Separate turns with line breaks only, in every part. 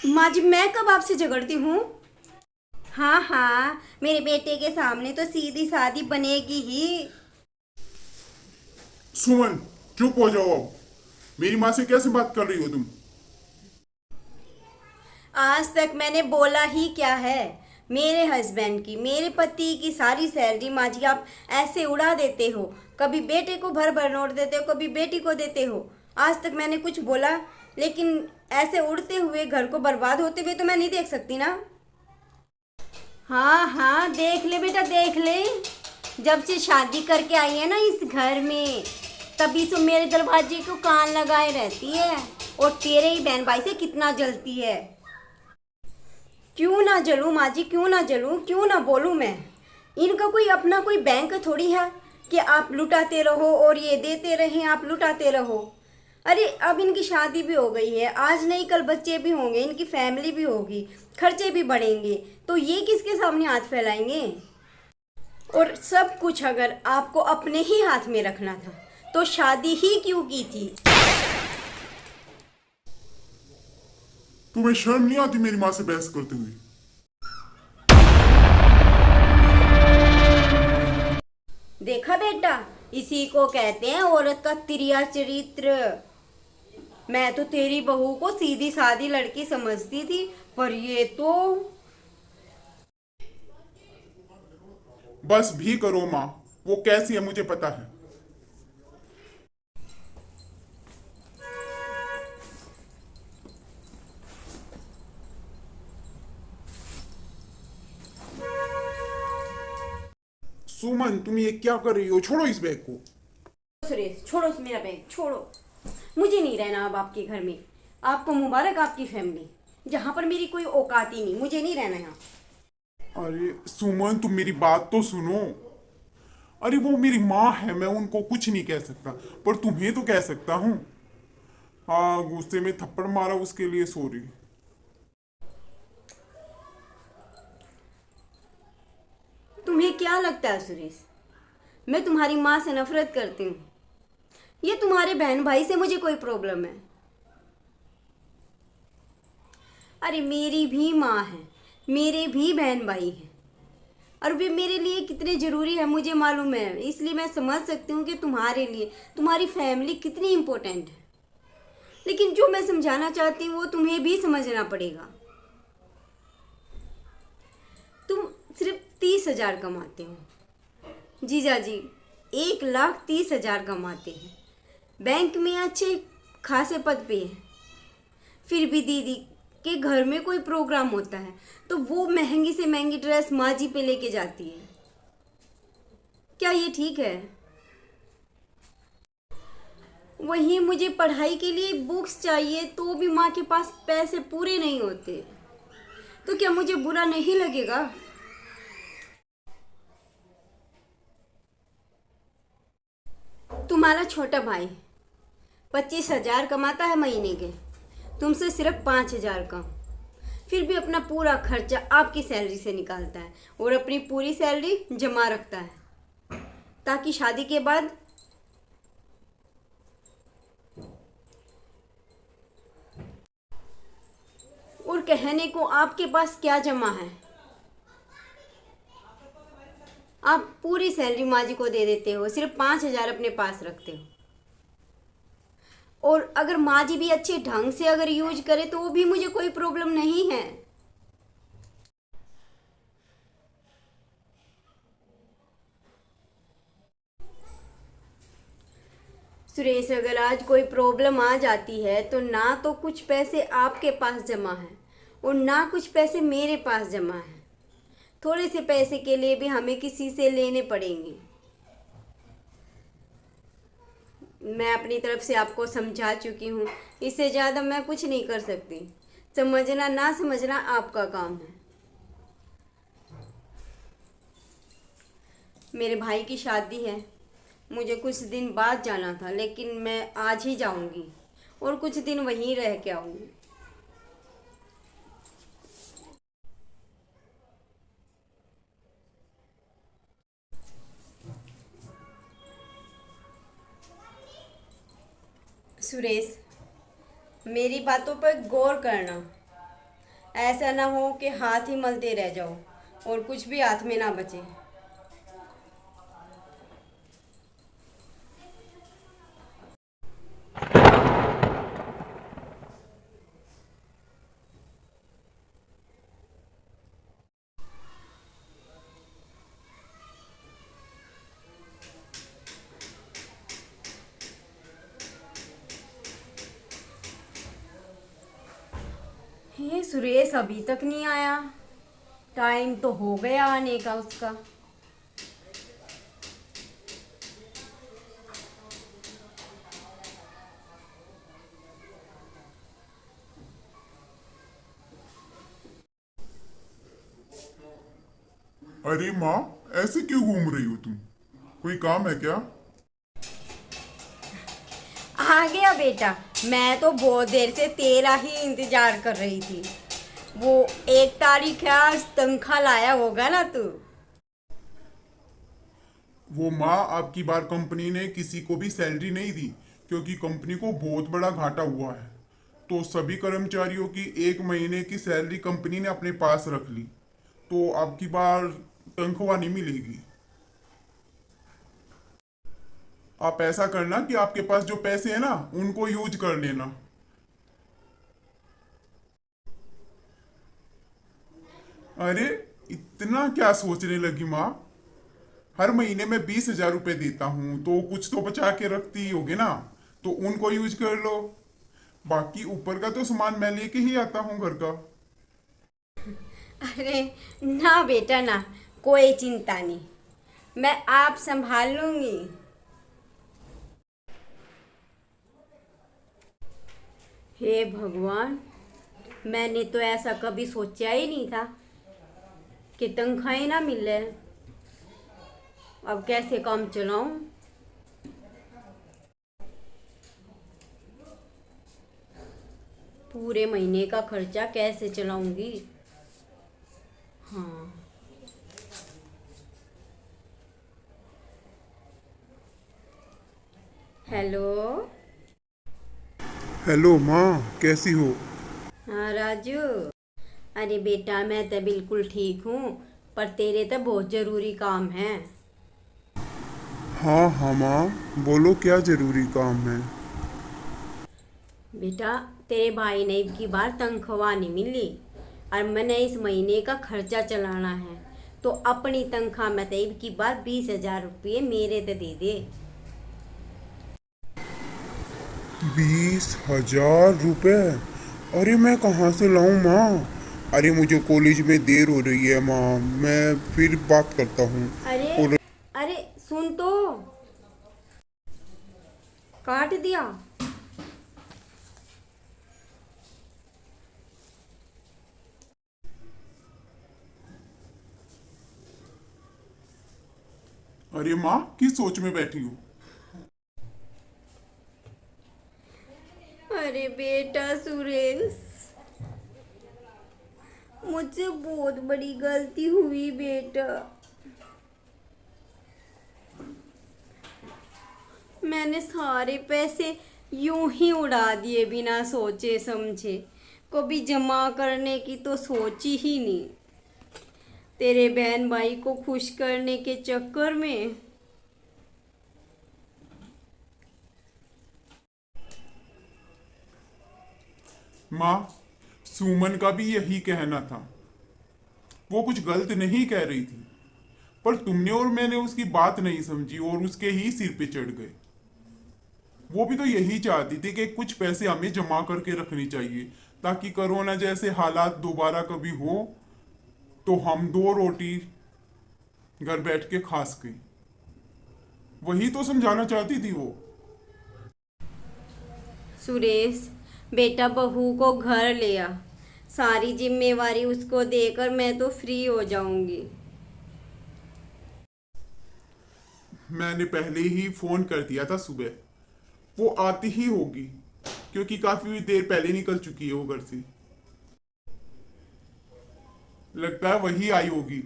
माँ जी, मैं कब आपसे झगड़ती हूँ? हाँ हाँ, मेरे बेटे के सामने तो सीधी सादी बनेगी ही।
सुमन, चुप हो जाओ अब। मेरी माँ से कैसे बात कर रही हो तुम?
आज तक मैंने बोला ही क्या है? मेरे हस्बैंड की, मेरे पति की सारी सैलरी माँ जी आप ऐसे उड़ा देते हो। कभी बेटे को भर भर नोट देते हो, कभी बेटी को देते हो। आज तक मैंने कुछ बोला? लेकिन ऐसे उड़ते हुए, घर को बर्बाद होते हुए तो मैं नहीं देख सकती ना। हाँ हाँ, देख ले बेटा, देख ले। जब से शादी करके आई है ना इस घर में, तभी से मेरे दरवाजे को कान लगाए रहती है। और तेरे ही बहन भाई से कितना जलती है। क्यों ना जलूं माँ जी, क्यों ना जलूं, क्यों ना बोलूं मैं? इनका कोई अपना कोई बैंक थोड़ी है कि आप लुटाते रहो और ये देते रहें, आप लुटाते रहो। अरे अब इनकी शादी भी हो गई है, आज नहीं कल बच्चे भी होंगे, इनकी फैमिली भी होगी, खर्चे भी बढ़ेंगे। तो ये किसके सामने हाथ फैलाएंगे? और सब कुछ अगर आपको अपने ही हाथ में रखना था तो शादी ही क्यों की थी?
तुम्हें शर्म नहीं आती मेरी माँ से बहस करते हुए?
देखा बेटा, इसी को कहते हैं औरत का तिरिया चरित्र। मैं तो तेरी बहू को सीधी सादी लड़की समझती थी, पर ये तो।
बस भी करो माँ। वो कैसी है मुझे पता है। सुमन, तुम ये क्या कर रही हो? छोड़ो इस बैग को।
सुरेश, छोड़ो मेरा बैग, छोड़ो। मुझे नहीं रहना अब आपके घर में। आपको मुबारक आपकी फैमिली, जहां पर मेरी कोई औकात ही नहीं, मुझे नहीं रहना यहाँ।
अरे सुमन, तुम मेरी बात तो सुनो। अरे वो मेरी माँ है, मैं उनको कुछ नहीं कह सकता, पर तुम्हें तो कह सकता हूँ। हाँ, गुस्से में थप्पड़ मारा उसके लिए सॉरी।
तुम्हें क्या लगता है सुरेश, मैं तुम्हारी माँ से नफरत करती हूँ? ये तुम्हारे बहन भाई से मुझे कोई प्रॉब्लम है? अरे मेरी भी माँ है, मेरे भी बहन भाई हैं, और वे मेरे लिए कितने ज़रूरी है मुझे मालूम है। इसलिए मैं समझ सकती हूँ कि तुम्हारे लिए तुम्हारी फैमिली कितनी इम्पोर्टेंट है। लेकिन जो मैं समझाना चाहती हूँ वो तुम्हें भी समझना पड़ेगा। तुम सिर्फ 30,000 कमाते हो जीजा जी, 1,30,000 कमाते हैं, बैंक में अच्छे खासे पद पे है। फिर भी दीदी के घर में कोई प्रोग्राम होता है तो वो महंगी से महंगी ड्रेस माँ जी पे लेके जाती है। क्या ये ठीक है? वहीं मुझे पढ़ाई के लिए बुक्स चाहिए तो भी माँ के पास पैसे पूरे नहीं होते। तो क्या मुझे बुरा नहीं लगेगा? तुम्हारा छोटा भाई 25,000 कमाता है महीने के, तुमसे सिर्फ 5,000 कम। फिर भी अपना पूरा खर्चा आपकी सैलरी से निकालता है और अपनी पूरी सैलरी जमा रखता है, ताकि शादी के बाद। और कहने को आपके पास क्या जमा है? आप पूरी सैलरी माँ जी को दे देते हो, सिर्फ 5,000 अपने पास रखते हो। और अगर माँ जी भी अच्छे ढंग से अगर यूज करे तो वो भी मुझे कोई प्रॉब्लम नहीं है। सुरेश, अगर आज कोई प्रॉब्लम आ जाती है तो ना तो कुछ पैसे आपके पास जमा है और ना कुछ पैसे मेरे पास जमा है। थोड़े से पैसे के लिए भी हमें किसी से लेने पड़ेंगे। मैं अपनी तरफ से आपको समझा चुकी हूँ, इससे ज़्यादा मैं कुछ नहीं कर सकती। समझना ना समझना आपका काम है। मेरे भाई की शादी है, मुझे कुछ दिन बाद जाना था, लेकिन मैं आज ही जाऊंगी और कुछ दिन वहीं रह के आऊंगी। सुरेश, मेरी बातों पर गौर करना। ऐसा ना हो कि हाथ ही मलते रह जाओ और कुछ भी हाथ में ना बचे। ये सुरेश अभी तक नहीं आया। टाइम तो हो गया आने का उसका।
अरे माँ, ऐसे क्यों घूम रही हो तुम? कोई काम है क्या?
आ गया बेटा। मैं तो बहुत देर से तेरा ही इंतजार कर रही थी। वो 1 तारीख है आज, तनख्वाह लाया होगा ना तू।
वो माँ, आपकी बार कंपनी ने किसी को भी सैलरी नहीं दी क्योंकि कंपनी को बहुत बड़ा घाटा हुआ है। तो सभी कर्मचारियों की 1 महीने की सैलरी कंपनी ने अपने पास रख ली। तो आपकी बार तनख्वाह नहीं मिलेगी। आप ऐसा करना कि आपके पास जो पैसे है ना, उनको यूज कर लेना। अरे, इतना क्या सोचने लगी माँ? हर महीने में 20,000 रुपए देता हूँ तो कुछ तो बचा के रखती ही होगे ना। तो उनको यूज कर लो। बाकी ऊपर का तो सामान मैं लेके ही आता हूँ घर का।
अरे ना बेटा ना, कोई चिंता नहीं, मैं आप संभाल लूंगी। हे भगवान, मैंने तो ऐसा कभी सोचा ही नहीं था कि तनख्वाहें ना मिले। अब कैसे काम चलाऊं? पूरे महीने का खर्चा कैसे चलाऊंगी? हाँ। हेलो।
हेलो माँ, कैसी हो?
हाँ राजू। अरे बेटा, मैं तो बिल्कुल ठीक हूँ, पर तेरे तो बहुत ज़रूरी काम है।
हाँ हाँ माँ, बोलो क्या जरूरी काम है?
बेटा, तेरे भाई ने की बार तनख्वाह नहीं मिली और मैंने इस महीने का खर्चा चलाना है। तो अपनी तनख्वाह में तो की बार 20,000 रुपये मेरे तो दे दे।
20,000 रुपए? अरे मैं कहाँ से लाऊं माँ? अरे मुझे कॉलेज में देर हो रही है माँ, मैं फिर बात करता हूँ।
अरे
और
अरे, सुन तो, काट दिया।
अरे माँ, किस सोच में बैठी हो?
अरे बेटा सुरेश, मुझसे बहुत बड़ी गलती हुई बेटा। मैंने सारे पैसे यूं ही उड़ा दिए बिना सोचे समझे। कभी जमा करने की तो सोची ही नहीं। तेरे बहन भाई को खुश करने के चक्कर में।
माँ, सुमन का भी यही कहना था। वो कुछ गलत नहीं कह रही थी, पर तुमने और मैंने उसकी बात नहीं समझी और उसके ही सिर पे चढ़ गए। वो भी तो यही चाहती थी कि कुछ पैसे हमें जमा करके रखने चाहिए, ताकि कोरोना जैसे हालात दोबारा कभी हो तो हम 2 रोटी घर बैठ के खा सकें। वही तो समझाना चाहती थी वो।
सुरेश, बेटा बहू को घर ले आ। सारी जिम्मेवारी उसको देकर मैं तो फ्री हो जाऊंगी।
मैंने पहले ही फोन कर दिया था सुबह। वो आती ही होगी, क्योंकि काफी देर पहले निकल चुकी है वो घर से। लगता है वही आई होगी।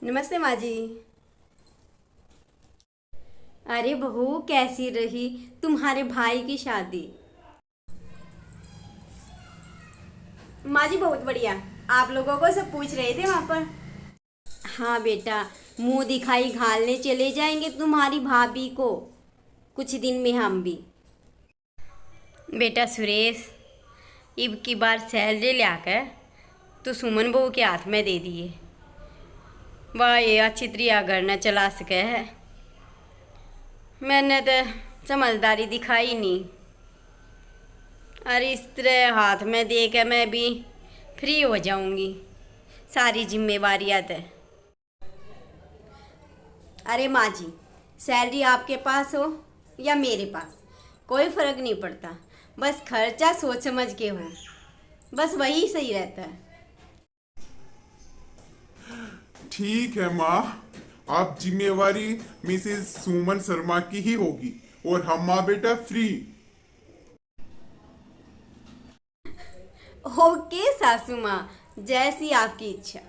नमस्ते माँ जी। अरे बहू, कैसी रही तुम्हारे भाई की शादी? माँ जी बहुत बढ़िया। आप लोगों को सब पूछ रहे थे वहाँ पर। हाँ बेटा, मुंह दिखाई घालने चले जाएंगे तुम्हारी भाभी को कुछ दिन में हम भी। बेटा सुरेश, इब की बार सैलरी ले आकर तो सुमन बहू के हाथ में दे दिए। वाह, ये अच्छी तरिया घर न चला सके है। मैंने तो समझदारी दिखाई नहीं। अरे इस तरह हाथ में दे के मैं भी फ्री हो जाऊंगी सारी जिम्मेवारियां तो। अरे माँ जी, सैलरी आपके पास हो या मेरे पास, कोई फ़र्क नहीं पड़ता। बस खर्चा सोच समझ के हो, बस वही सही रहता है।
ठीक है माँ, आप जिम्मेवारी मिसेस सुमन शर्मा की ही होगी और हम माँ बेटा फ्री।
ओके सासू माँ, जैसी आपकी इच्छा।